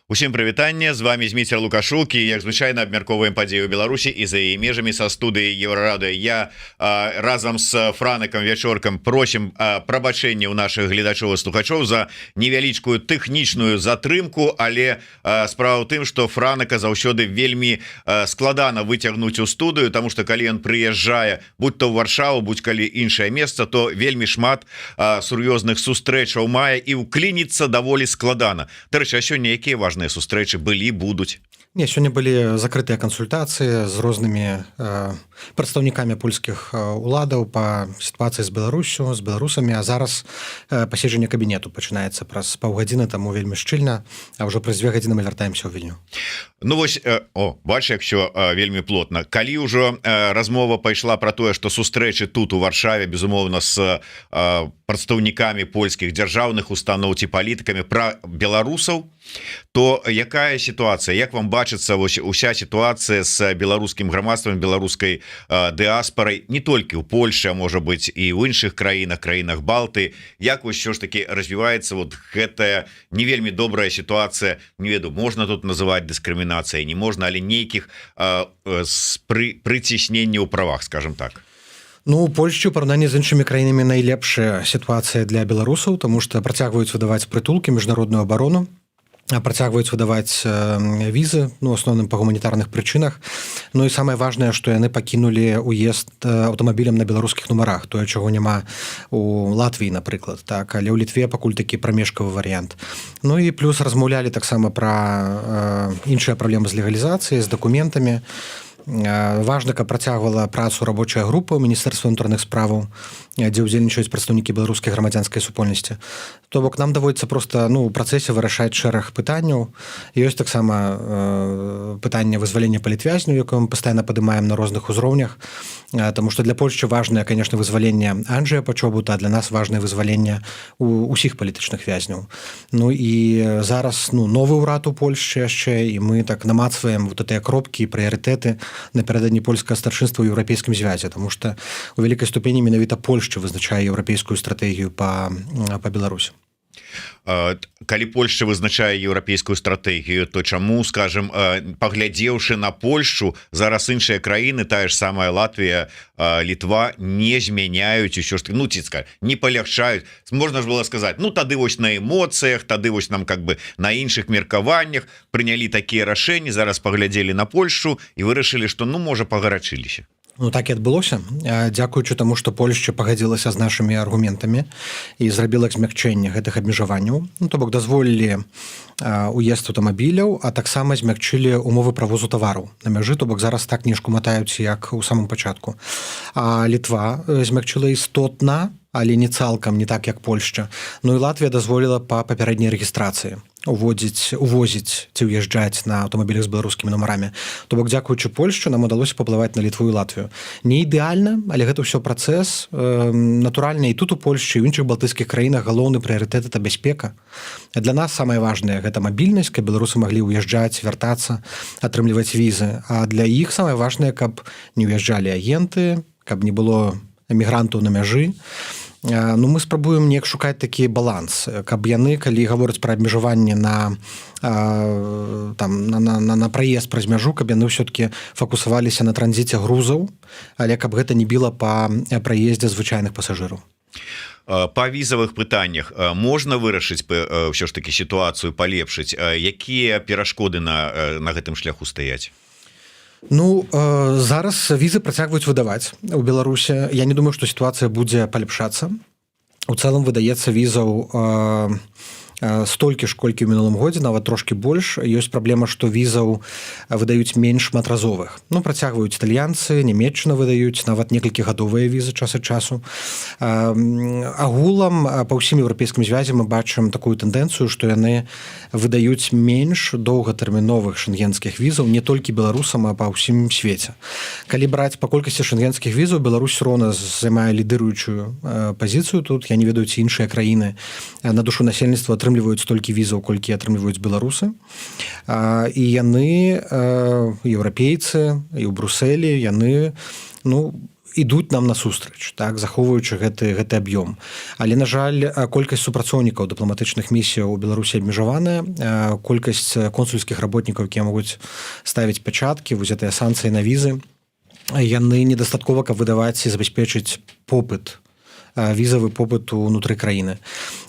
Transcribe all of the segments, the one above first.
Усім прывітанне, з вами Зміцер Лукашук і як звычайна абмярковаем падзею Беларусі і за яе межамі са студыі Еўрарады. Я разам з Франыкам Вячоркам просім прабачэння ў нашых гледачоў і слухачоў за невялічкую тэхнічную затрымку, але справа ў тым, што Франыка заўсёды вельмі складана выцягнуць у студыю, таму што калі ён прыязджае, будь то ў Варшаву, будь калі іншае месца, то вельмі шмат сур'ёзных сустрэчаў мае і ўклініцца даволі складана. Дарэчы, а сёння якія важныя сустрэчы былі, будуць? Не, сёння былі закрытыя кансультацыі з рознымі прадстаўнікамі польскіх уладаў па сітуацыі з Беларусю, з беларусамі, а зараз паседжанне кабінету пачынаецца праз паўгадзіны, таму вельмі шчыльна, а ўжо праз 2 гадзіны мы вяртаемся ў Вільню. Ну вось, бач, як що вельмі плотна. Калі ўжо размова пайшла пра тое, што сустрэчы тут у Варшаве, безумоўна, з прадстаўнікамі польскіх дзяржаўных устаноў ці палітыкамі пра беларусаў, то якая сітуацыя, як вам бачыцца вось уся сітуацыя з беларускім грамадствам, беларускай дыаспарай, не толькі ў Польшы, а можа быць і ў іншых краінах Балты, як вось що ж таки развіваецца вот гэтая не вельмі добрая сітуацыя, не веду, можна тут называць дыскрымінацыяй, не можна, але нейкіх прыціснення ў правах, скажем так. Ну, у Польшчы ў параўнанні з іншымі краінамі найлепшая сітуацыя для беларусаў, таму што працягваюць выдаваць прытулкі, міжнародную абарону, працягваюць выдаваць візы, ну, асноўным па гуманітарных прычынах. Ну і самае важнае, што яны пакінулі уезд аўтамабілем на беларускіх нумарах, тое, чаго няма у Латвіі, напрыклад, так, але ў Літве пакуль такі прамежкавы варыянт. Ну і плюс размаўлялі таксама пра іншыя праблемы з легалізацыяй, з дакументамі. Важна, каб працягвала працу рабочая група ў Міністэрства ўнутраных справаў, дзе ўдзельнічаюць прадстаўнікі беларускай грамадзянскай супольнасці. То бок нам даводіцца проста у працэсе вырашаць шэраг пытанняў. Ёсць таксама пытанне вызвалення палітвязняў, якое мы пастаянна падымаем на розных узроўнях, таму што для Польшчы важнае, конечно, вызваленне Анджэя Пачобута, а для нас важнае вызваленне усіх палітычных вязняў. Ну і зараз новы ўрад у Польшчы яшчэ, і мы так намацваем вот гэтыя кропкі і прыярытэты напярэдадні польскага старшынства ў еўрапейскім звязе, таму што у вялікай ступені менавіта Польшча вызначае еўрапейскую стратэгію па Беларусі. Калі Польшча вызначае еўрапейскую стратэгію, то чаму, скажем, паглядзеўшы на Польшчу, зараз іншыя краіны, тая ж самая Латвія, Літва, не змяняюць усё ж, ну, ці скажем, не палягчаюць. Можна ж было сказаць, ну, тады вось на эмоцыях, тады вось нам как бы на іншых меркаваннях прынялі такія рашэнні, зараз паглядзелі на Польшчу і вырашылі, што, ну, можа, пагарачыліся. Ну, так і адбылося. Дзякуючы таму, што Польшча пагадзілася з нашымі аргументамі і зрабіла змякчэнне гэтых абмежаванняў. Ну, то бок дазволілі уезд аўтамабіляў, а таксама змякчылі умовы правозу тавараў на мяжы, то бок зараз так не шкуматаюць, як у самым пачатку. А Літва змякчыла істотна, але не цалкам, не так, як Польшча. Ну і Латвія дазволіла па папярэдняй рэгістрацыі увозіць ці ўязджаць на аўтамабілях з беларускімі нумарамі. То бок, дзякуючы Польшчы, нам удалося паплываць на Літву і Латвію. Не ідэальна, але гэта ўсё працэс. Натуральна, і тут у Польшчы, і ў іншых балтыйскіх краінах галоўны прыярытэт – это бяспека. Для нас самае важнае – гэта мабільнасць, каб беларусы маглі ўязджаць, вяртацца, атрымліваць візы. А для іх самае важнае, каб не ўязджалі агенты, каб не было эмігрантаў на мяжы. Ну, мы спрабуем неяк шукаць такі баланс, каб яны, калі гавораць пра абмежаванне на праезд праз мяжу, каб яны ўсё-такі фокусаваліся на транзіце грузаў, але каб гэта не біла па праездзе звычайных пасажыраў. Па візавых пытаннях можна вырашыць ўсё ж такі сітуацыю палепшыць? Якія перашкоды на гэтым шляху стаяць? Ну, зараз візы працягваюць выдаваць у Беларусі. Я не думаю, што сітуацыя будзе палепшацца. У цэлым выдаецца візаў столькі ж, колькі ў мінулым годзе, нават трошкі больш. Ёсць праблема, што візаў выдаюць менш шматразовых. Ну, працягваюць італьянцы, Нямецчына выдаюць нават некалькігадовыя візы час ад часу. Агулам па ўсім еўрапейскім звязе мы бачым такую тэндэнцыю, што яны выдаюць менш доўгатэрміновых шэнгенскіх візаў не толькі беларусам, а па ўсім свеце. Калі браць па колькасці шэнгенскіх візаў, Беларусь роўна займае лідыруючую пазіцыю тут. Я не ведаю, ці іншыя краіны на душу насельніцтва атрымліваюць столькі візаў, колькі атрымліваюць беларусы. І яны, еўрапейцы, і ў Брусэлі, яны, ну, ідуць нам насустрач, так, захоўваючы гэты аб'ём. Але, на жаль, колькасць супрацоўнікаў дыпламатычных місіяў у Беларусі абмежаваная, колькасць консульскіх работнікаў, якія могуць ставіць пячаткі, вось гэтыя санкцыі на візы, яны недастаткова, каб выдаваць і забяспечыць попыт, візавы попыт унутры краіны.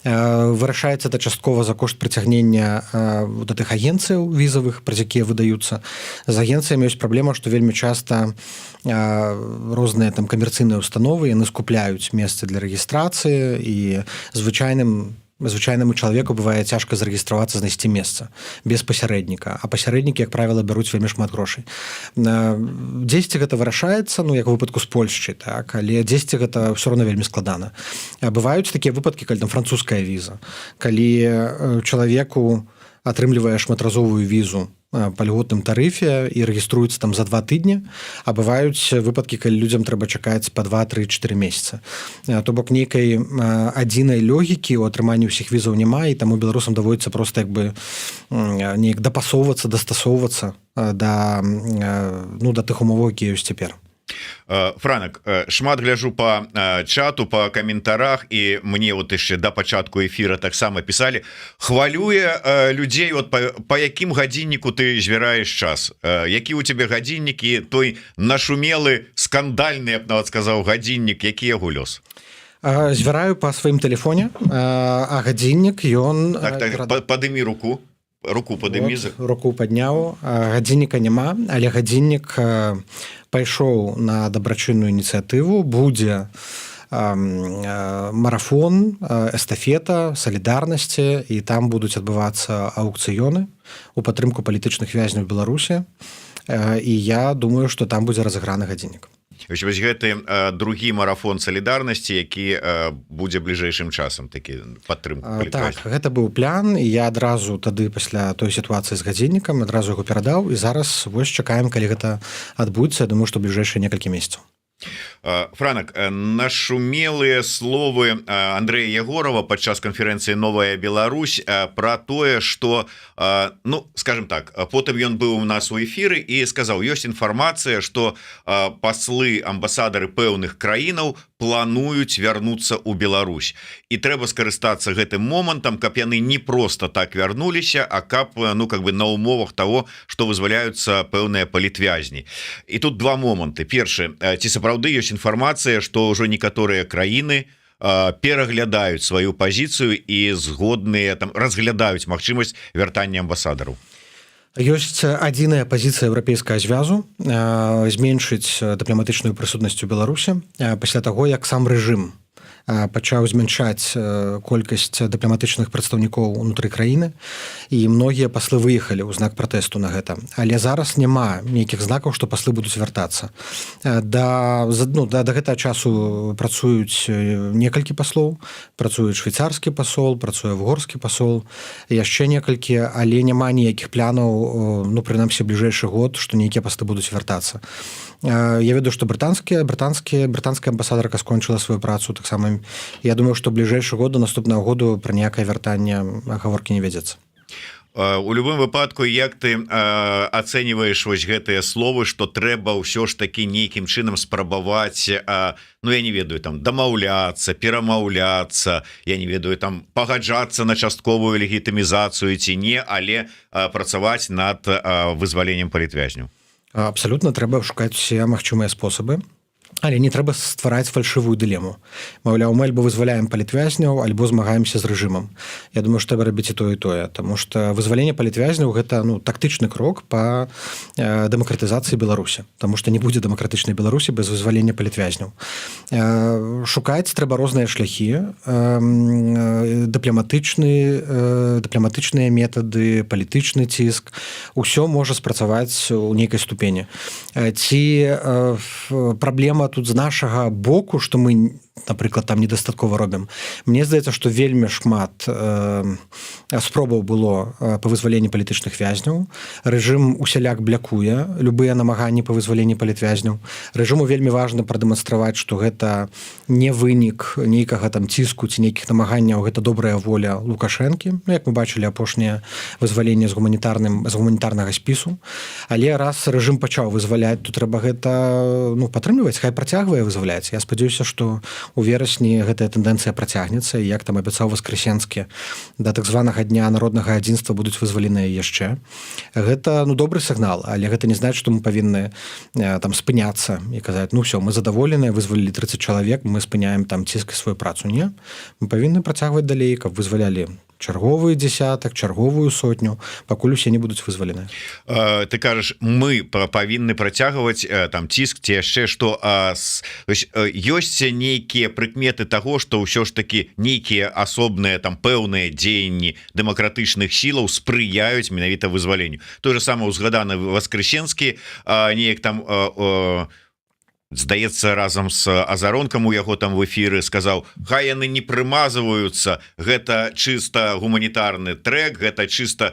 Вырашаецца это часткова за кошт прыцягнення вот гэтых агенцыяў візавых, праз якія выдаюцца. З агенцыямі ёсць праблема, што вельмі часта розныя там камерцыйныя установы, яны скупляюць месцы для рэгістрацыі, і звычайнаму чалавеку бывае цяжка зарэгістравацца, знайсці месца без пасярэдніка, а пасярэднікі, як правіла, бяруць вельмі шмат грошай. Дзесьці гэта вырашаецца, ну, як у выпадку з Польшчай, так, але дзесьці гэта ўсё роўна вельмі складана. Бываюць такія выпадкі, калі там французская віза, калі чалавеку атрымлівае шматразовую візу па льготным тарыфе і рэгіструецца там за 2 тыдні, а бываюць выпадкі, калі людзям трэба чакаць па 2, 3, 4 месяцы. То бок нейкай адзінай логікі ў атрыманні ўсіх візаў няма, і таму беларусам даводзіцца проста як бы неяк дапасоўвацца, дастасоўвацца да тых умоваў, якія ёсць цяпер. Франак, шмат гляжу по чату, по каментарах, і мне вот яшчэ да пачатку эфира таксама пісалі, хвалюе людзей, вот по якім гадзінніку ты звяраеш час, які у тебе гадзіннік і той нашумелы скандальны, я б нават сказаў, гадзіннік, які яго лёс? Звяраю па сваім тэлефоне, а гадзіннік ён... Падымі руку падымі. Руку падняў, гадзінніка няма, але гадзіннік пайшоў на дабрачынную ініцыятыву, будзе марафон, эстафета салідарнасці, і там будуць адбывацца аўкцыёны у падтрымку палітычных вязняў Беларусі, і я думаю, што там будзе разыграны гадзіннік. Вось гэты другі марафон салідарнасці, які будзе бліжэйшым часам, такі падтрымку палітвязняў. Так, гэта быў план, і я адразу тады пасля той сітуацыі з гадзіннікам адразу яго перадаў, і зараз вось чакаем, калі гэта адбудзецца. Я думаю, што бліжэйшыя некалькі месяцаў. Франак, нашумелыя словы Андрэя Ягорова падчас канферэнцыі «Новая Беларусь» пра тое, што, ну, скажем так, потым ён быў у нас у эфіры і сказаў, ёсць інфармацыя, што паслы, амбасадары пэўных краінаў плануюць вярнуцца ў Беларусь. І трэба скарыстацца гэтым момантам, каб яны не проста так вярнуліся, а каб, ну, как бы на умовах того, што вызваляюцца пэўныя палітвязні. І тут два моманты. Першы, ці сапраўды ёсць інфармацыя, што ўжо некаторыя краіны пераглядаюць сваю пазіцыю і згодныя там разглядаюць магчымасць вяртання амбасадараў? Ёсць адзіная пазіцыя еўрапейскага звязу зменшыць дыпламатычную прысутнасць у Беларусі пасля таго, як сам рэжым пачаў змяншаць колькасць дыпламатычных прадстаўнікоў унутры краіны, і многія паслы выехалі ў знак пратэсту на гэта. Але зараз няма нейкіх знакаў, што паслы будуць вяртацца. Да гэтага часу працуюць некалькі паслоў, працуе швейцарскі пасол, працуе угорскі пасол, яшчэ некалькі, але няма ніякіх планаў, ну, прынамсі, бліжэйшы год, што нейкія паслы будуць вяртацца. Я ведаю, што брытанская амбасадарка скончыла сваю працу таксама. Я думаю, што бліжэйшы год до наступнага году пра ніякае вяртанне гаворкі не вядзецца. У любым выпадку, як ты ацэньваеш вось гэтыя словы, што трэба ўсё ж такі нейкім чынам спрабаваць, ну, я не ведаю, там дамаўляцца, перамаўляцца, я не ведаю, там пагаджацца на частковую легітымізацыю ці не, але працаваць над вызваленнем палітвязняў? Абсалютна, трэба шукаць усе магчымыя спосабы, але не трэба ствараць фальшывую дылему. Маўляў, мы альбо вызваляем палітвязняў, альбо змагаемся з рэжымам. Я думаю, што трэба рабіць і тое, таму што вызваленне палітвязняў – гэта, ну, тактычны крок па дэмакратызацыі Беларусі, таму што не будзе дэмакратычнай Беларусі без вызвалення палітвязняў. Шукаць трэба розныя шляхі, дыпламатычныя метады, палітычны ціск. Усё можа спрацаваць у нейкай ступені. Ці праблема тут з нашага боку, што мы напрыклад там недастаткова робім. Мне здаецца, што вельмі шмат спробаў было па вызваленні палітычных вязняў. Рэжым усяляк блякуе любыя намаганні па вызваленні палітвязняў. Рэжыму вельмі важна прадэманстраваць, што гэта не вынік нейкага там ціску ці нейкіх намаганняў, гэта добрая воля Лукашэнкі. Ну, як мы бачылі апошняе вызваленне з гуманітарнага спісу. Але раз рэжым пачаў вызваляць, то трэба гэта падтрымліваць, хай працягвае вызваляць. Я спадзяюся, што у верасні гэтая тэндэнцыя працягнецца, і як там абяцаў Воскресенскі, да так званага дня народнага адзінства будуць вызваленыя яшчэ. Гэта добры сігнал, але гэта не значыць, што мы павінны там спыняцца і казаць, все, мы задаволеныя, вызвалілі 30 чалавек, мы спыняем там ціск і сваю працу. Не, мы павінны працягваць далей, каб вызвалялі чарговы дзесятак, чарговую сотню, пакуль усе не будуць вызвалены. Ты кажаш, мы павінны працягваць там ціск ці яшчэ што, ёсць нейкія прыкметы таго, што ўсё ж такі нейкія асобныя там пэўныя дзеянні дэмакратычных сілаў спрыяюць менавіта вызваленню. Той же самы узгаданы Воскресенскі неяк там здаецца, разам з Азаронкам у яго там в эфіры сказаў, хай яны не прымазваюцца, гэта чыста гуманітарны трэк, гэта чыста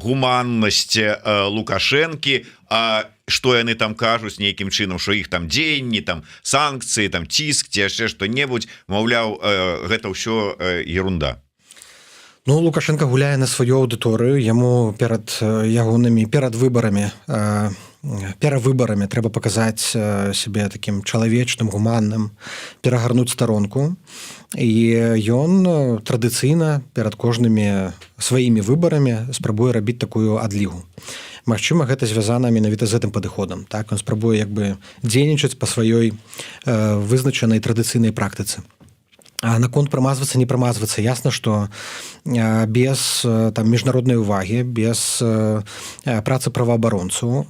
гуманнасць Лукашэнкі, а што яны там кажуць нейкім чынам, што іх там дзеянні, там санкцыі, там ціск ці яшчэ што-небудзь, маўляў, гэта ўсё ерунда. Лукашенко гуляе на сваю аўдыторыю, яму перад выбарамі трэба паказаць сябе такім чалавечным, гуманным, перагарнуць старонку. І ён традыцыйна перад кожнымі сваімі выбарамі спрабуе рабіць такую адлігу. Магчыма, гэта звязана менавіта з гэтым падыходам. Так, ён спрабуе дзейнічаць па сваёй вызначанай традыцыйнай практыцы. А наконт прамазвацца, не прамазвацца, ясна, што без там міжнароднай увагі, без працы праваабаронцаў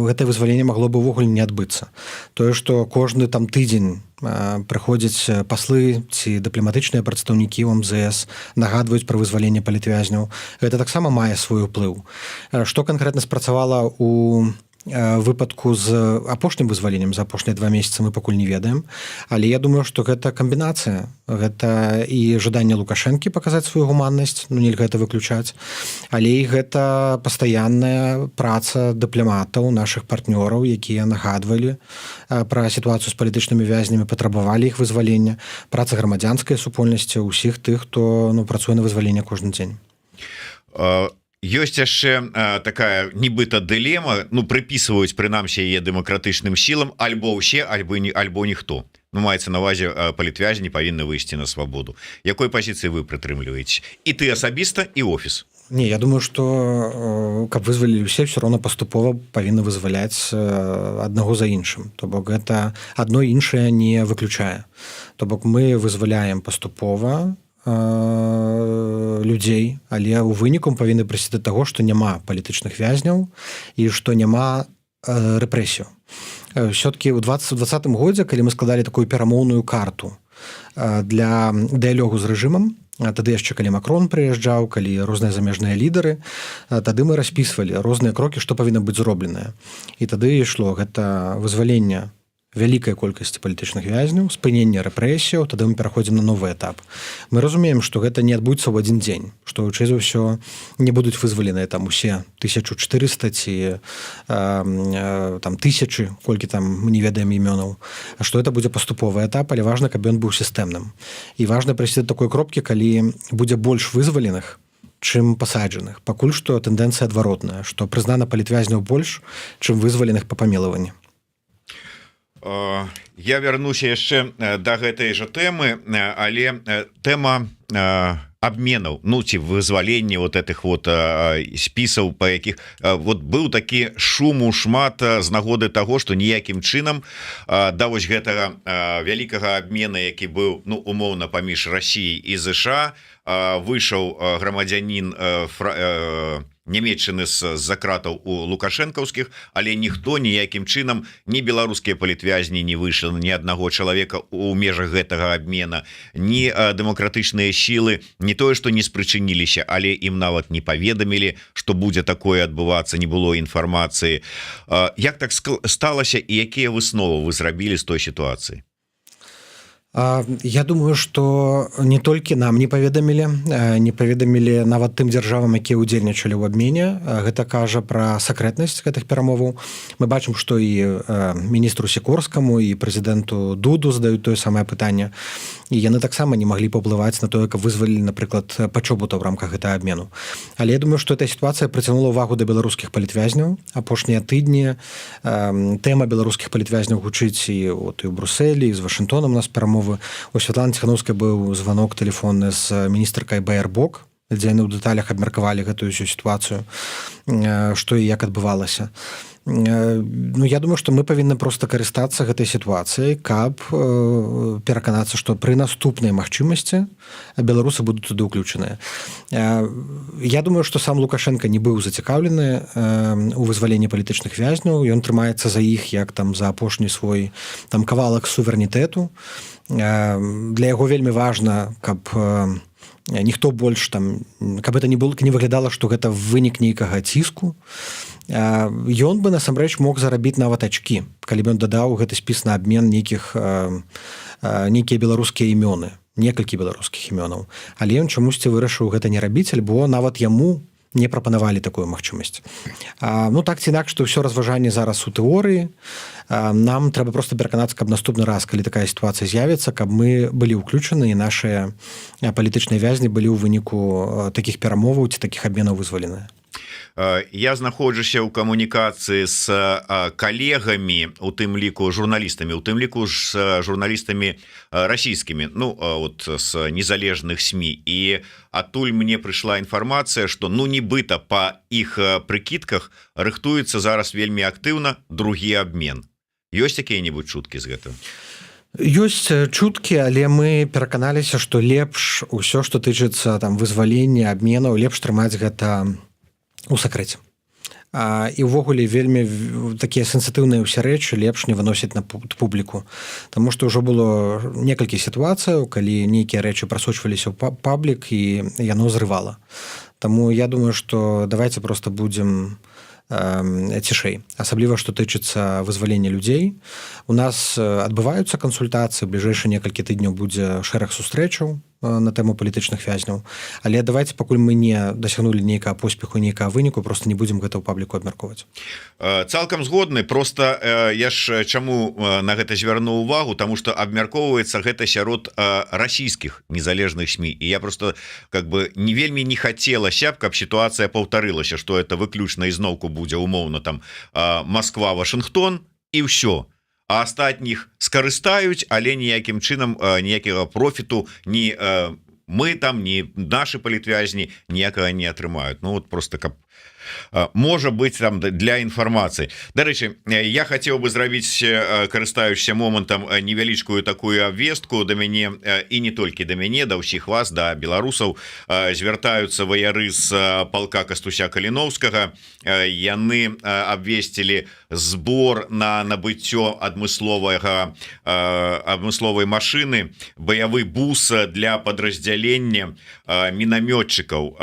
гэтае вызваленне магло бы ўвогуле не адбыцца. Тое, што кожны там тыдзень прыходзяць паслы ці дыпламатычныя прадстаўнікі ў МЗС, нагадваюць пра вызваленне палітвязняў, гэта таксама мае свой уплыў. Што канкрэтна спрацавала у выпадку з апошнім вызваленнем за апошнія 2 месяцы мы пакуль не ведаем, але я думаю, што гэта камбінацыя, гэта і жаданне Лукашэнкі паказаць сваю гуманнасць, нельга гэта выключаць, але і гэта пастаянная праца дыпламатаў, нашых партнёраў, якія нагадвалі пра сітуацыю з палітычнымі вязнямі, патрабавалі іх вызвалення, праца грамадзянскай супольнасці ўсіх тых, хто працуе на вызваленне кожны дзень. Ёсць яшчэ такая нібыта дылема, прыпісваюць прынамсі яе дэмакратычным сілам, альбо ўсе, альбо ніхто. Маецца на ўвазе, палітвязні павінны выйсці на свабоду. Якой пазіцыі вы прытрымліваеце? І ты асабіста, і офіс? Не, я думаю, што каб вызвалілі ўсе, все роўна паступова павінны вызваляць аднаго за іншым. То бок гэта адно іншае не выключае. То бок мы вызваляем паступова людзей, але ў выніку павінны прыйсці да таго, што няма палітычных вязняў і што няма рэпрэсію. Все-таки ў 2020 годзе, калі мы складалі такую перамоўную карту для дыялогу з рэжымам, тады яшчэ калі Макрон прыязджаў, калі розныя замежныя лідары, тады мы распісвалі розныя крокі, што павінна быць зробленае. І тады ішло гэта вызваленне вялікай колькасці палітычных вязняў, спынення рэпрэсіяў, тады мы пераходзім на новы этап. Мы разумеем, што гэта не адбудзецца ў адзін дзень, што хутчэй за ўсё не будуць вызваленыя там усе 1400 ці там тысячы, колькі там мы не ведаем імёнаў, а што гэта будзе паступовы этап, але важна, каб ён быў сістэмным. І важна прыйсці да такой кропкі, калі будзе больш вызваленых, чым пасаджаных. Пакуль што тэндэнцыя адваротная, што прызнана палітвязняў больш, чым вызваленых па памілаванні. Я вярнуся яшчэ да гэтай жа тэмы, але тэма абменаў, ці вызвалення этих спісаў, па якіх быў такі шуму шмат з нагоды таго, што ніякім чынам да вось гэтага вялікага абмена, які быў умоўна паміж Расіяй і ЗША, выйшаў грамадзянін Нямецчыны з-за кратаў у лукашэнкаўскіх, але ніхто ніякім чынам, ні беларускія палітвязні не выйшлі, ні аднаго чалавека у межах гэтага абмена, ні дэмакратычныя сілы не тое, што не спрычыніліся, але ім нават не паведамілі, што будзе такое адбывацца, не было інфармацыі. Як так сталася і якія высновы вы зрабілі з той сітуацыі? Я думаю, што не толькі нам не паведамілі нават тым дзяржавам, якія ўдзельнічалі ў абмене. Гэта кажа пра сакрэтнасць гэтых перамоваў. Мы бачым, што і міністру Сікорскаму і прэзідэнту Дуду задаюць тое самае пытанне. І яны таксама не маглі паўплываць на тое, каб вызвалілі, напрыклад, пачобута ў рамках гэтага абмену. Але я думаю, што эта сітуацыя прыцягнула ўвагу да беларускіх палітвязняў. Апошнія тыдні тэма беларускіх палітвязняў гучыць і ў Брусэлі, і з Вашынгтонам у нас перамовы. У Святланы Ціханаўскай быў званок тэлефонны з міністркай БРБОК, дзе яны ў дэталях абмеркавалі гэтую ўсю сітуацыю, што і як адбывалася. Ну, я думаю, што мы павінны проста карыстацца гэтай сітуацыяй, каб пераканацца, што пры наступнай магчымасці беларусы будуць туды ўключаныя. Я думаю, што сам Лукашенко не быў зацікаўлены у вызваленні палітычных вязняў. Ён трымаецца за іх, як там за апошні свой там кавалак суверэнітэту. Для яго вельмі важна, каб ніхто больш там, каб это не выглядала, што гэта вынік нейкага ціску. Ён бы насамрэч мог зарабіць нават ачкі, калі б ён дадаў гэты спіс на абмен нейкія беларускія імёны, некалькі беларускіх імёнаў. Але ён чамусьці вырашыў гэта не рабіць, альбо нават яму не прапанавалі такую магчымасць. Ну так ці інакш, што ўсё разважанне зараз у тэорыі. Нам трэба проста пераканацца, каб наступны раз, калі такая сітуацыя з'явіцца, каб мы былі ўключаны і нашыя палітычныя вязні былі ў выніку такіх перамоваў ці такіх абменаў вызваленыя. Я знаходжуся ў камунікацыі з калегамі, у тым ліку журналістамі, у тым ліку з журналістамі расійскімі, ну от з незалежных СМІ, і адтуль мне прыйшла інфармацыя, што ну нібыта па іх прыкідках рыхтуецца зараз вельмі актыўна другі абмен. Ёсць якія-небудзь чуткі з гэтым? Ёсць чуткі, але мы пераканаліся, што лепш усё, што тычыцца там вызвалення абменаў, лепш трымаць гэта у сакрэце. І ўвогуле вельмі такія сенсітыўныя ўсе рэчы лепш не выносіць на публіку. Таму што ўжо было некалькі сітуацыяў, калі нейкія рэчы прасочваліся ў паблік і яно зрывала. Таму я думаю, што давайце проста будзем цішэй, асабліва што тычыцца вызвалення людзей. У нас адбываюцца кансультацыі, бліжэйшыя некалькі тыдняў будзе шэраг сустрэчаў на тэму палітычных вязняў. Але давайце, пакуль мы не дасягнулі нейкага поспеху, нейкага выніку, просто не будзем гэта ў пабліку абмяркоўваць. Цалкам згодны, просто я ж чаму на гэта звярнуў увагу, таму што абмяркоўваецца гэта сярод расійскіх незалежных СМІ, і я просто как бы не вельмі не хацелася б, каб сітуацыя паўтарылася, што это выключна ізноўку будзе умоўна там Москва, Вашынгтон і ўсё. А астатніх скарыстаюць, але ніякім чынам ніякага профіту ні мы там, ні нашы палітвязні ніякага не атрымаюць. Ну вот просто каб можа быць там для інфармацыі. Дарэчы, я хацеў бы зрабіць, карыстаючыся момантам, невялічкую такую абвестку да мяне, і не толькі да мяне, да ўсіх вас, да беларусаў, звяртаюцца ваяры з палка Кастуся Каліноўскага. Яны абвесцілі збор на набыццё адмысловай машыны, баявы бус для падраздзялення мінамётчыкаў,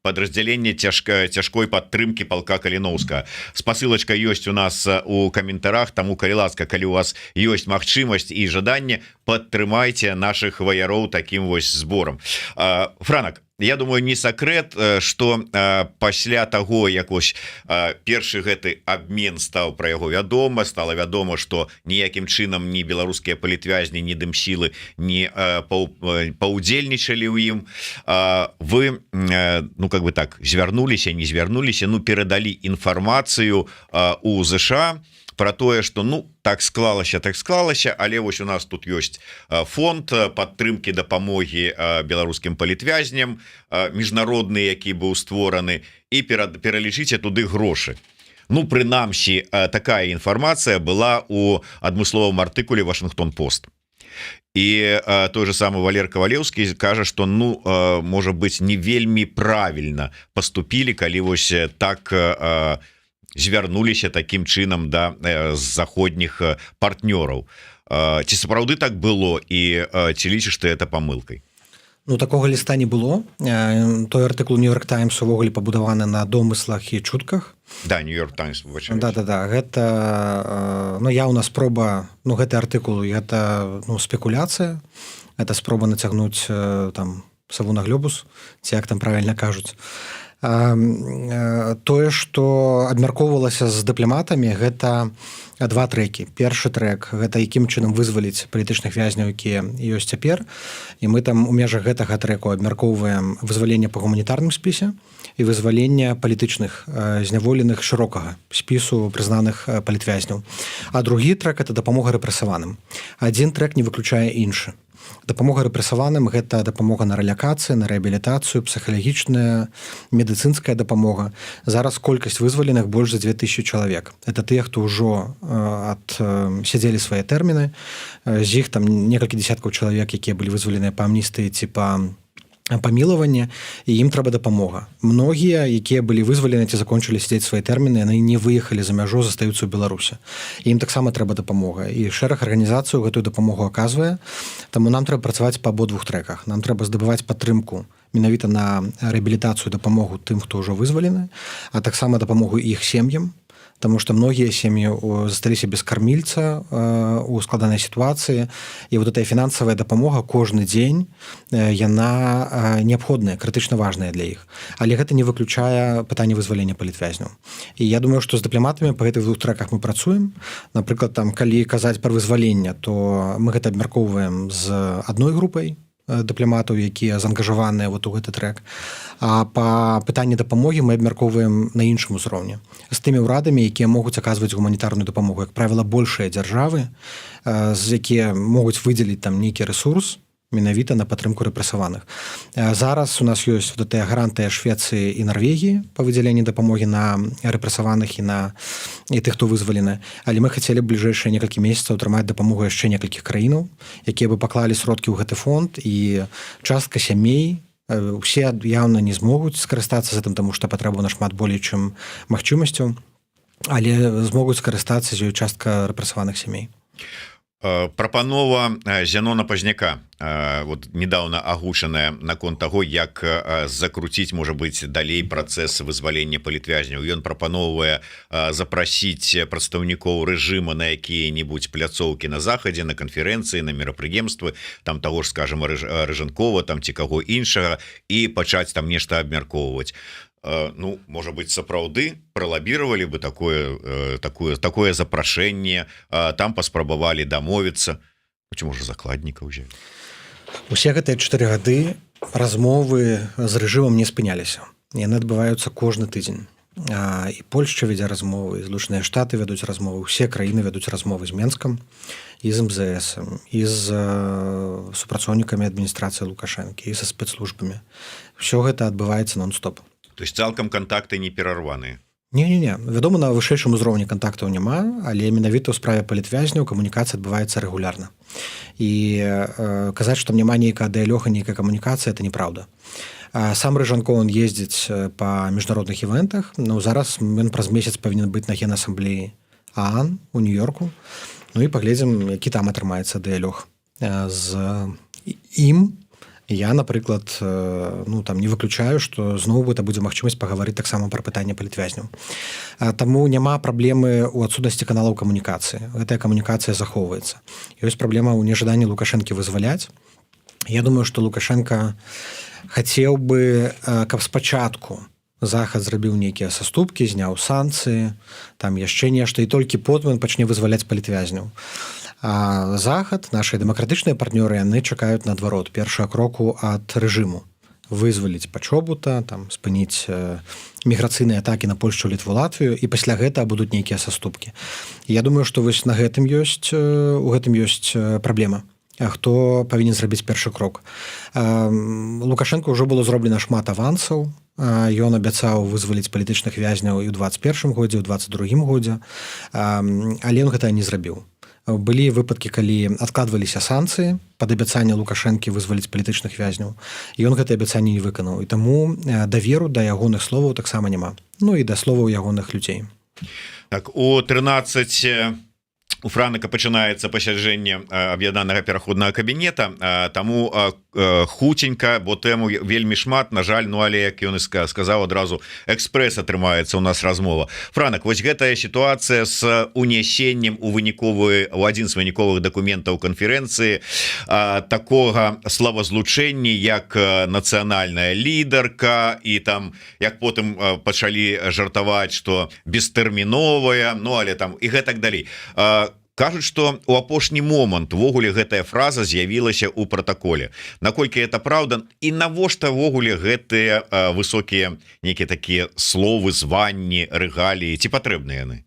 подразделение цяжкой падтрымки палка Каліноўска. Спасылочка ёсць у нас у каментарах, таму калі ласка, калі у вас ёсць магчымасць і жаданне, падтрымайце наших ваяроў таким вось збором. Франак, я думаю, не сакрэт, что пасля таго, як вось першы гэты абмен стаў пра яго вядома, стала вядома, что ніякім чынам ні беларускія палітвязні, ні дымсілы не паўдзельнічалі ў ім. Вы, ну как бы так, звярнуліся, не звярнуліся, ну перадалі інфармацыю у ЗША про тое, что ну так склалася, але вось у нас тут ёсць фонд падтрымки дапамогі беларускім палітвязням міжнародны, які быў створаны, і пералічыце туды грошы. Ну прынамсі такая інфармацыя была у адмысловым артыкуле Вашынгтон-Пост. І той же самы Валер Кавалеўскі кажа, што ну можа быць не вельмі правільна паступілі, калі вось так звярнуліся таким чынам да заходніх партнёраў. Ці сапраўды так было, і ці лічыш ты это памылкай? Ну, такога ліста не было. Той артыкул Нью-Йорк Таймс увогуле пабудаваны на домыслах і чутках. Да, Нью-Йорк Таймс. Да. Гэта яўна спроба, гэты артыкул, гэта спекуляцыя, гэта спроба нацягнуць там саву на глобус, ці як там правільна кажуць. Тое, што абмяркоўвалася з дыпламатамі, гэта два трэкі. Першы трэк гэта якім чынам вызваліць палітычных вязняў, якія ёсць цяпер, і мы там у межах гэтага трэку абмяркоўваем вызваленне па гуманітарным спісе і вызваленне палітычных зняволеных шырокага спісу прызнаных палітвязняў. А другі трэк гэта дапамога рэпрэсаваным. Адзін трэк не выключае іншы. Дапамога рэпрэсаваным гэта дапамога на рэлякацыю, на рэабілітацыю, псіхалагічная, медыцынская дапамога. Зараз колькасць вызваленых больш за 2000 чалавек. Это тыя, хто ўжо сядзелі свае тэрміны. З іх там некалькі дзесяткаў чалавек, якія былі вызваленыя па амністыі ці па памілаванне, і ім трэба дапамога. Многія, якія былі вызвалены ці закончылі сядзець свае тэрміны, яны не выехалі за мяжу, застаюцца ў Беларусі. Ім таксама трэба дапамога. І шэраг арганізацый гэтую дапамогу аказвае. Таму нам трэба працаваць па абодвух трэках. Нам трэба здабываць падтрымку менавіта на рэабілітацыю, дапамогу тым, хто ўжо вызвалены, а таксама дапамогу іх сем'ям, таму што многія сем'і засталіся без кармільца у складанай сітуацыі, і вот эта фінансавая дапамога кожны дзень, яна неабходная, крытычна важная для іх. Але гэта не выключае пытанне вызвалення палітвязняў. І я думаю, што з дыпламатамі па гэтых двух трэках мы працуем. Напрыклад, там, калі казаць пра вызваленне, то мы гэта абмяркоўваем з адной групай дыпламатаў, якія заангажаваныя у гэты трэк. А па пытанні дапамогі мы абмяркоўваем на іншым узроўні. З тымі ўрадамі, якія могуць аказваць гуманітарную дапамогу. Як правіла, большыя дзяржавы, якія могуць выдзеліць там нейкі рэсурс, менавіта на падтрымку рэпрэсаваных. Зараз у нас ёсць тая гарантыя Швецыі і Нарвегіі па выдзяленні дапамогі на рэпрэсаваных і тых, хто вызвалены. Але мы хацелі б бліжэйшыя некалькі месяцаў атрымаць дапамогу яшчэ некалькіх краінаў, якія бы паклалі сродкі ў гэты фонд, і частка сямей, усе яўна не змогуць скарыстацца з гэтым, таму што патрэба нашмат болей, чым магчымасцяў, але змогуць скарыстацца з ёй частка рэпрэсаваных сямей. Прапанова Зянона Пазняка вот недавно агучаная наконт таго, як закруціць, можа быць, далей працэс вызвалення палітвязняў. Ён прапановвае запрасіць прадстаўнікоў рэжыма на якія-небудзь пляцоўкі на захадзе, на канферэнцыі, на мерапрыемствы, там таго ж, скажем, Рыжанкова, там ці каго іншага, і пачаць там нешта абмяркоўваць. Ну, можа быць, сапраўды пралабіравалі бы такое запрашэнне, там паспрабавалі дамовіцца, ці можа закладніка ўзялі. Усе гэтыя 4 гады размовы з рэжымам не спыняліся. Яны адбываюцца кожны тыдзень. І Польшча вядзе размовы, і Злучаныя Штаты вядуць размовы, усе краіны вядуць размовы з Менскам, і з МЗС, і з супрацоўнікамі адміністрацыі Лукашэнкі, і са спецслужбамі. Усё гэта адбываецца нон-стоп. То есть цалкам кантакты не перарваныя? Не. Вядома, на вышэйшым узроўні кантактаў няма, але менавіта ў справе палітвязняў камунікацыя адбываецца рэгулярна. І казаць, што там няма нейкая дыялога, нейкая камунікацыя, это неправда. Сам Рыжанков, он ездзіць па міжнародных івентах, но зараз ён праз месяц павінен быць на генасамблеі ААН у Нью-Йорку. Ну і паглядзім, які там атрымаецца дыялог з ім. Я, напрыклад, там не выключаю, што зноў гэта будзе магчымасць пагаварыць таксама пра пытанне палітвязняў. Таму няма праблемы ў адсутнасці каналаў камунікацыі. Гэтая камунікацыя захоўваецца. Ёсць праблема ў нежаданні Лукашэнкі вызваляць. Я думаю, што Лукашенка хацеў бы, каб спачатку Захад зрабіў нейкія саступкі, зняў санкцыі, там яшчэ нешта, і толькі потым ён пачне вызваляць палітвязняў. А Захад, наши дэмакратычныя партнёры, яны чакаюць наадварот першага кроку ад рэжыму. Вызваліць Пачобута, там спыніць міграцыйныя атакі на Польшчу, Літву, Латвію, і пасля гэта будуць нейкія саступкі. Я думаю, што вось у гэтым ёсць праблема. Хто павінен зрабіць першы крок? Лукашенко ўжо было зроблена шмат авансаў. Ён абяцаў вызваліць палітычных вязняў і ў 21 годзе, ў 22 годзе, але ён гэта не зрабіў. Былі выпадкі, калі адкладваліся санкцыі пад абяцанне Лукашэнкі вызваліць палітычных вязняў, і ён гэтае абяцанне не выканаў. І таму даверу да ягоных словаў таксама няма. Ну і да словаў ягоных людзей. Так, у 13 у Франыка пачынаецца пасяджэнне аб'яднанага пераходнага кабінета, таму хуценька, бо тэму вельмі шмат, на жаль, ну але як ён і сказаў адразу, экспрэс атрымаецца у нас размова. Франак, вось гэтая сітуацыя з унясеннем у адзін з выніковых дакументаў канферэнцыі такога славазлучэння, як нацыянальная лідарка, і там як потым пачалі жартаваць, што бестэрміновая, ну але там і гэтак далей. Кажуць, што у апошні момант увогуле гэтая фраза з'явілася ў пратаколе. Наколькі это праўда, і навошта ўвогуле гэтыя высокія нейкія такія словы, званні, рэгаліі, ці патрэбныя яны?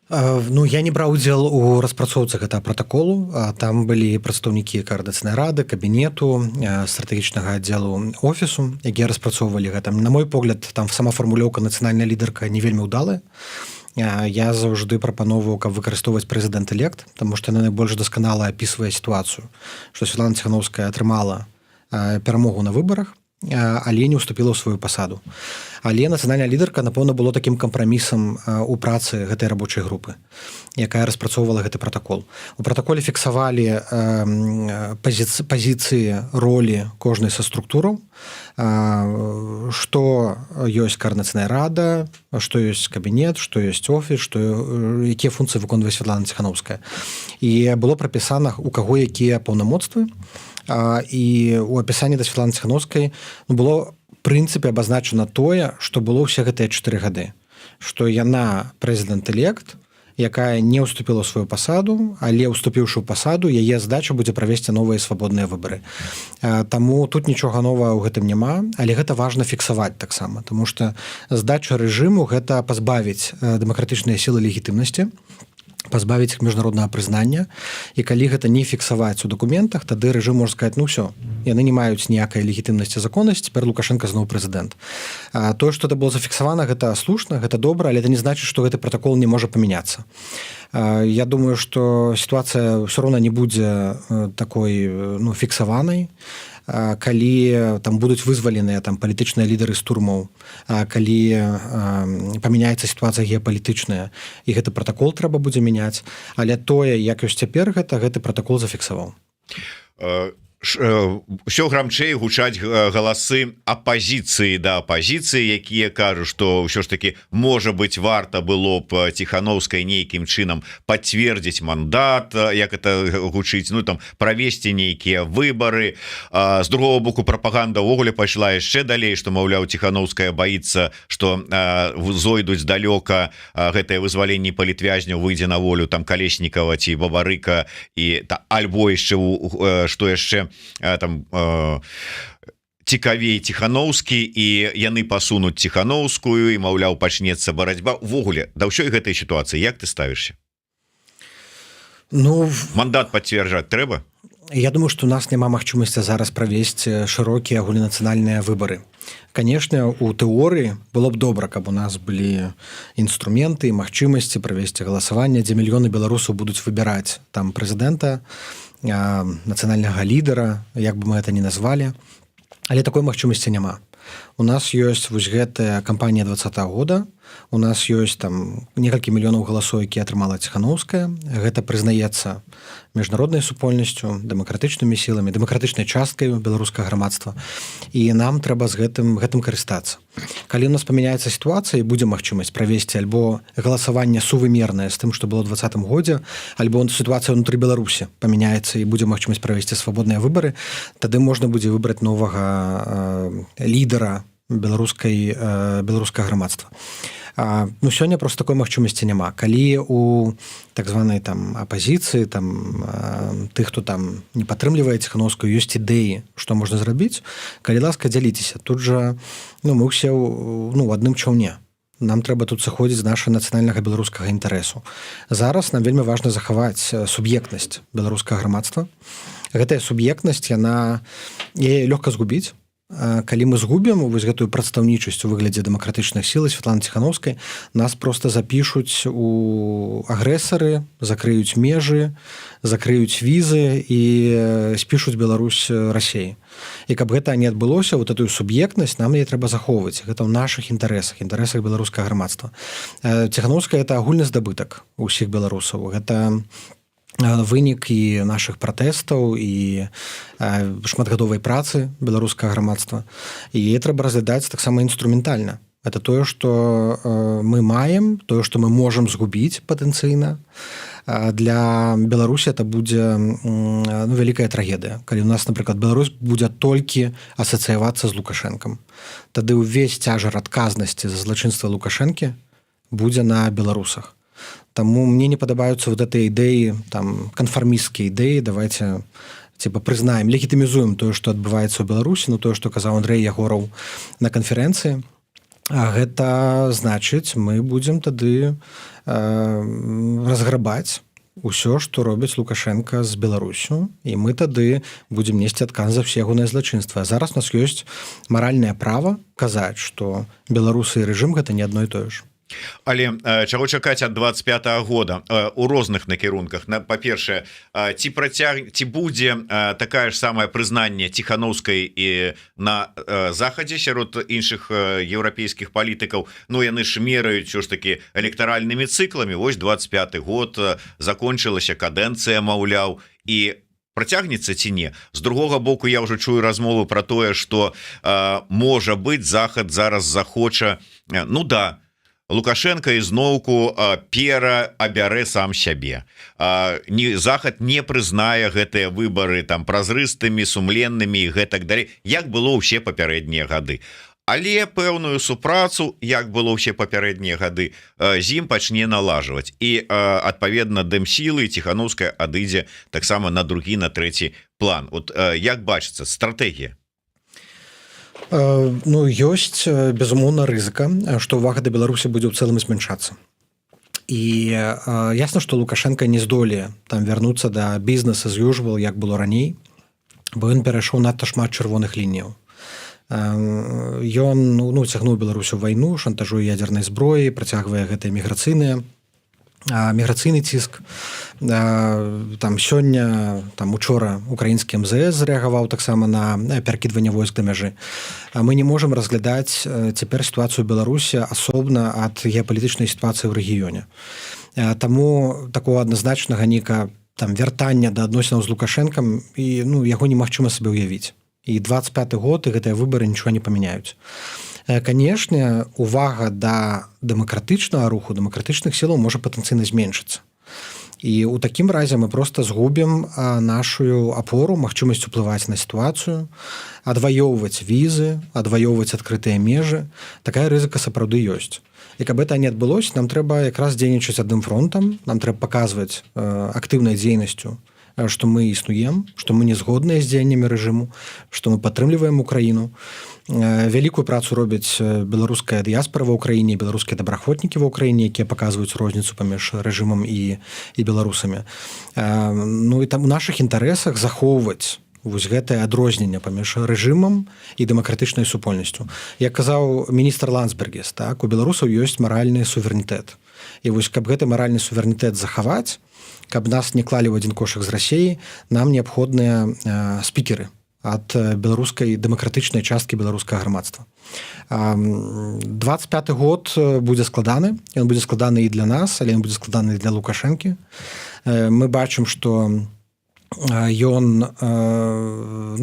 Ну, я не браў удзел у распрацоўцы гэтага пратаколу. Там былі прадстаўнікі каардынацыйнай рады, кабінету, стратэгічнага аддзелу офісу, якія распрацоўвалі гэта. На мой погляд, там сама фармулёўка нацыянальная лідарка не вельмі ўдалая. Я заўжды прапановваў, каб выкарыстоўваць прэзідэнт-элект, таму што яна найбольш дасканала апісвае сітуацыю, што Святлана Ціханаўская атрымала перамогу на выбарах, але не ўступіла ў сваю пасаду. Але нацыянальная лідарка, напэўна, было такім кампрамісам у працы гэтай рабочай групы, якая распрацоўвала гэты пратакол. У пратаколе фіксавалі пазіцыі, ролі кожнай са структураў, што ёсць каардынацыйная рада, што ёсць кабінет, што ёсць офіс, якія функцыі выконвае Святлана Ціханаўская. І было прапісана, у каго якія паўнамоцтвы, і у апісанні да Святланы Ціханаўскай было прынцыпе абазначана тое, што было ўсе гэтыя 4 гады, што яна прэзідэнт-элект, якая не ўступіла ў сваю пасаду, але ўступіўшы ў пасаду, яе задача будзе правесці новыя свабодныя выбары. Таму тут нічога новага ў гэтым няма, але гэта важна фіксаваць таксама, таму што здача рэжыму гэта пазбавіць дэмакратычныя сілы легітымнасці, пазбавіць іх міжнароднага прызнання, і калі гэта не фіксаваць у дакументах, тады рэжым можа сказаць, ну ўсё, яны не маюць ніякай легітымнасці, законнасці, цяпер Лукашенко зноў прэзідэнт. Тое, што это было зафіксавана, гэта слушна, гэта добра, але это не значыць, што гэты пратакол не можа памяняцца. Я думаю, што сітуацыя ўсё роўна не будзе такой фіксаванай, калі там будуць вызваленыя там палітычныя лідары з турмаў, калі памяняецца сітуацыя геапалітычная, і гэты пратакол трэба будзе мяняць, але тое, як ёсць цяпер гэты пратакол зафіксаваў. Усё грамчэй гучаць галасы апазіцыі да апазіцыі, якія кажуць, што ўсё ж таки можа быць варта было б Ціханаўскай нейкім чынам пацвердзіць мандат, як это гучыць, ну там правесці нейкія выбары. З другого боку, прапаганда ўвогуле пайшла яшчэ далей, што маўляў Ціханаўская баіцца, што зойдуць далёка гэтае вызваленне палітвязняў, выйдзе на волю там Калеснікава ці Бабарыка, і альбо яшчэ што яшчэ там цікавей Ціханаўскі, і яны пасунуць Ціханаўскую, і маўляў пачнецца барацьба. Увогуле да ўсёй гэтай сітуацыі як ты ставішся? Ну, мандат пацверджаць трэба? Я думаю, што у нас няма магчымасці зараз правесці шырокія агульнанацыянальныя выбары. Канешне, у тэорыі было б добра, каб у нас былі інструменты і магчымасці правесці галасаванне, дзе мільёны беларусаў будуць выбіраць там прэзідэнта, нацыянальнага лідара, як бы мы это ні назвалі, але такой магчымасці няма. У нас ёсць вось гэтая кампанія 2020 года, у нас ёсць там некалькі мільёнаў галасоў, якія атрымала Ціханаўская. Гэта прызнаецца міжнароднай супольнасцю, дэмакратычнымі сіламі, дэмакратычнай часткай беларускага грамадства. І нам трэба з гэтым карыстацца. Калі у нас памяняецца сітуацыя і будзе магчымасць правесці альбо галасаванне сувымернае з тым, што было ў 2020 годзе, альбо сітуацыя ўнутры Беларусі памяняецца і будзе магчымасць правесці свабодныя выбары, тады можна будзе выбраць новага лідара беларускага грамадства. Ну, сёння просто такой магчымасці няма. Калі у так званай там апазіцыі, там тых, хто там не падтрымлівае Ціханаўскую, ёсць ідэі, што можна зрабіць, калі ласка, дзяліцеся. Тут жа мы ўсе ў адным чаўне. Нам трэба тут сыходзіць з нашага нацыянальнага беларускага інтарэсу. Зараз нам вельмі важна захаваць суб'ектнасць беларускага грамадства. Гэтая суб'ектнасць, яе лёгка згубіць, калі мы згубім вось гэтую прадстаўнічасць у выглядзе дэмакратычных сіл Святланы Ціханаўскай, нас просто запішуць у агрэсары, закрыюць межы, закрыюць візы і спішуць Беларусь Расіі. І каб гэта не адбылося, вот эту суб'ектнасць нам яе трэба захоўваць. Гэта ў нашых інтарэсах беларускага грамадства. Ціханаўская – это агульны здабытак усіх беларусаў. Гэта вынік і нашых пратэстаў і шматгадовай працы беларускага грамадства. І яе трэба разглядаць таксама інструментальна. Это тое, што мы маем, тое, што мы можам згубіць патэнцыйна. Для Беларусі это будзе вялікая трагедыя. Калі у нас, напрыклад, Беларусь будзе толькі асацыявацца з Лукашэнкам, тады ўвесь цяжар адказнасці за злачынства Лукашэнкі будзе на беларусах. Таму мне не падабаюцца вот этой ідэі, там, канфармісцкія ідэі, давайте прызнаем, легітымізуем тое, што адбываецца ў Беларусі, ну тое, што казаў Андрэй Ягораў на канферэнцыі. А гэта значыць, мы будзем тады разграбаць усё, што робіць Лукашенко з Беларусю, і мы тады будзем несці адказ за ўсе ягоныя злачынствы. А зараз у нас ёсць маральнае права казаць, што беларусы і рэжым гэта не адно і тое ж. Але чаго чакаць ад 25-го года у розных накірунках? Па-першае, ці будзе такая ж самае прызнанне Ціханаўскай і на захадзе сярод іншых еўрапейскіх палітыкаў? Ну, яны ж мераюць ўсё ж такі электаральнымі цыкламі. Вось 25-й год, закончылася кадэнцыя, маўляў, і працягнецца ці не? З другога боку, я ўжо чую размову пра тое, што можа быць, захад зараз захоча, ну да, Лукашенко ізноўку пераабярэ сам сябе. Захад не прызнае гэтыя выбары там празрыстымі, сумленнымі і гэтак далей, як было ўсе папярэднія гады. Але пэўную супрацу, як было ўсе папярэднія гады, з ім пачне налажваць. І, адпаведна, дэмсілы Ціханаўская адыдзе таксама на другі, на трэці план. От як бачыцца, стратэгія? Ну, ёсць, безумоўна, рызыка, што ўвага да Беларусі будзе ў цэлым змяншацца. І ясна, што Лукашенко не здолее там вярнуцца да бізнес as usual, як было раней, бо ён перайшоў надта шмат чырвоных лініяў. Ён цягнуў Беларусь у вайну, шантажуе ядзернай зброі, працягвае гэтыя міграцыйны ціск. Там сёння, там учора украінскі МЗС зрэагаваў таксама на перакідванне войск да мяжы. Мы не можам разглядаць цяпер сітуацыю Беларусі асобна ад геапалітычнай сітуацыі ў рэгіёне. Таму такого адназначнага нейка там вяртання да адносінаў з Лукашэнкам і яго немагчыма сабе ўявіць. І 25-й год і гэтыя выбары нічога не памяняюць. Канешне, увага да дэмакратычнага руху, дэмакратычных сілаў можа патэнцыйна зменшыцца. І ў такім разе мы проста згубім нашу апору, магчымасць уплываць на сітуацыю, адваёўваць візы, адваёўваць адкрытыя межы. Такая рызыка сапраўды ёсць. І каб гэта не адбылося, нам трэба якраз дзейнічаць адным фронтам, нам трэба паказваць актыўнай дзейнасцю, што мы існуем, што мы не згодныя з дзеяннямі рэжыму, што мы падтрымліваем Украіну. Вялікую працу робяць беларуская дыяспара ва ўкраіне, беларускія добраахвотнікі ва ўкраіне, якія паказваюць розніцу паміж рэжымам і беларусамі. Ну і там у нашых інтарэсах захоўваць вось гэтае адрозненне паміж рэжымам і дэмакратычнай супольнасцю. Як казаў міністр Ландсбергес, так, у беларусаў ёсць маральны суверэнітэт. І вось каб гэты маральны суверэнітэт захаваць, каб нас не клалі ў адзін кошык з Расіі, нам неабходныя спікеры ад беларускай дэмакратычнай часткі беларускага грамадства. 25-й год будзе складаны, ён будзе складаны і для нас, але ён будзе складаны і для Лукашэнкі. Мы бачым, што ён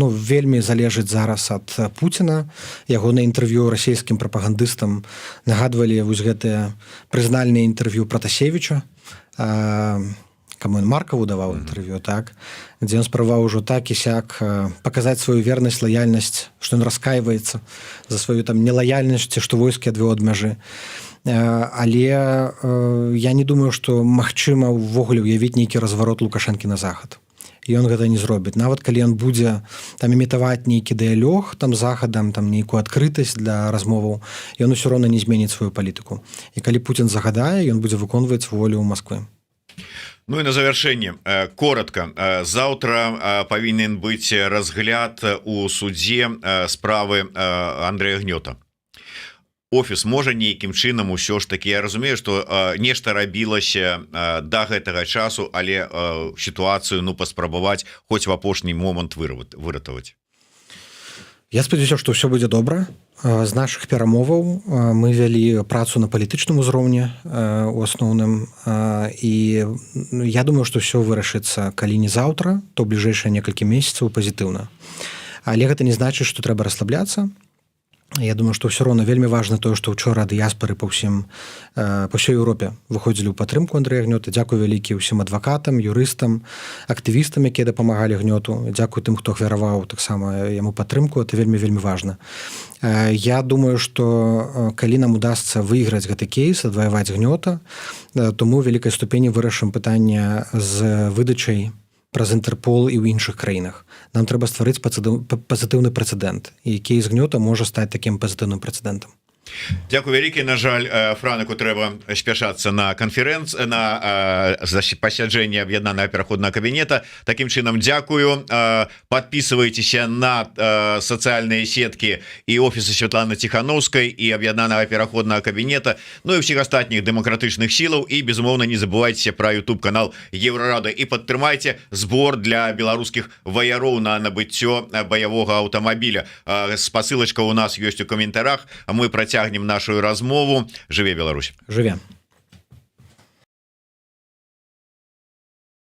вельмі залежыць зараз ад Пуціна. Яго на інтэрв'ю расійскім прапагандыстам нагадвалі вось гэтыя прызнальныя інтэрв'ю Пратасевіча, каму ён Маркаву даваў інтэрв'ю, так, дзе ён спрабаваў ужо так і сяк паказаць сваю вернасць, лаяльнасць, што ён раскайваецца за сваю там нелаяльнасць, што войскі адвёў ад мяжы. Але я не думаю, што магчыма ўвогуле ўявіць нейкі разварот Лукашэнкі на захад. І ён гэта не зробіць. Нават калі ён будзе там імітаваць нейкі дыялог там захадам, там нейкую адкрытасць для размоваў, ён усё роўна не зменіць сваю палітыку. І калі Пуцін загадае, ён будзе выконваць волю ў Масквы. Ну і на завяршэнне коротко, заўтра павінен быць разгляд у судзе справы Андрэя Гнёта. Офіс можа нейкім чынам усё ж таки, я разумею, что нешта рабілася да гэтага часу, але сітуацыю паспрабаваць хоць в апошні момант выратаваць. Я спадзяюся, што ўсё будзе добра. З нашых перамоваў мы вялі працу на палітычным узроўні у асноўным, і я думаю, што ўсё вырашыцца калі не заўтра, то бліжэйшыя некалькі месяцаў пазітыўна. Але гэта не значыць, што трэба расслабляцца. Я думаю, што ўсё роўна вельмі важна тое, што ўчора дыяспары па ўсёй Еўропе выходзілі ў падтрымку Андрэя Гнёта. Дзякуй вялікі ўсім адвакатам, юрыстам, актывістам, якія дапамагалі Гнёту. Дзякуй тым, хто ахвяраваў таксама яму падтрымку. Это вельмі важна. Я думаю, што калі нам удасца выйграць гэты кейс, адваяваць Гнёта, то мы ў вялікай ступені вырашым пытанне з выдачай праз Інтэрпол і ў іншых краінах. Нам трэба стварыць пазітыўны прэцэдэнт, і кейс Гнёта можа стаць такім пазітыўным прэцэдэнтам. Дзякуй вялікі. На жаль, Франыку трэба спяшацца на канферэнцыю, на пасяджэнне аб'яднанага пераходнага кабінета. Такім чынам, дзякую. Подписывайтеся на сацыяльныя сеткі і офісы Святланы Ціхановскай і аб'яднанага пераходнага кабінета, ну і ўсіх астатніх дэмакратычных сілаў. І, безумоўна, не забывайце пра YouTube канал Еўрарады і падтрымайце збор для беларускіх ваяроў на набыццё баявога аўтамабіля. Спасылачка у нас ёсць у каментарах, а мы працягнем нашу размову. Жыве Беларусь. Жыве.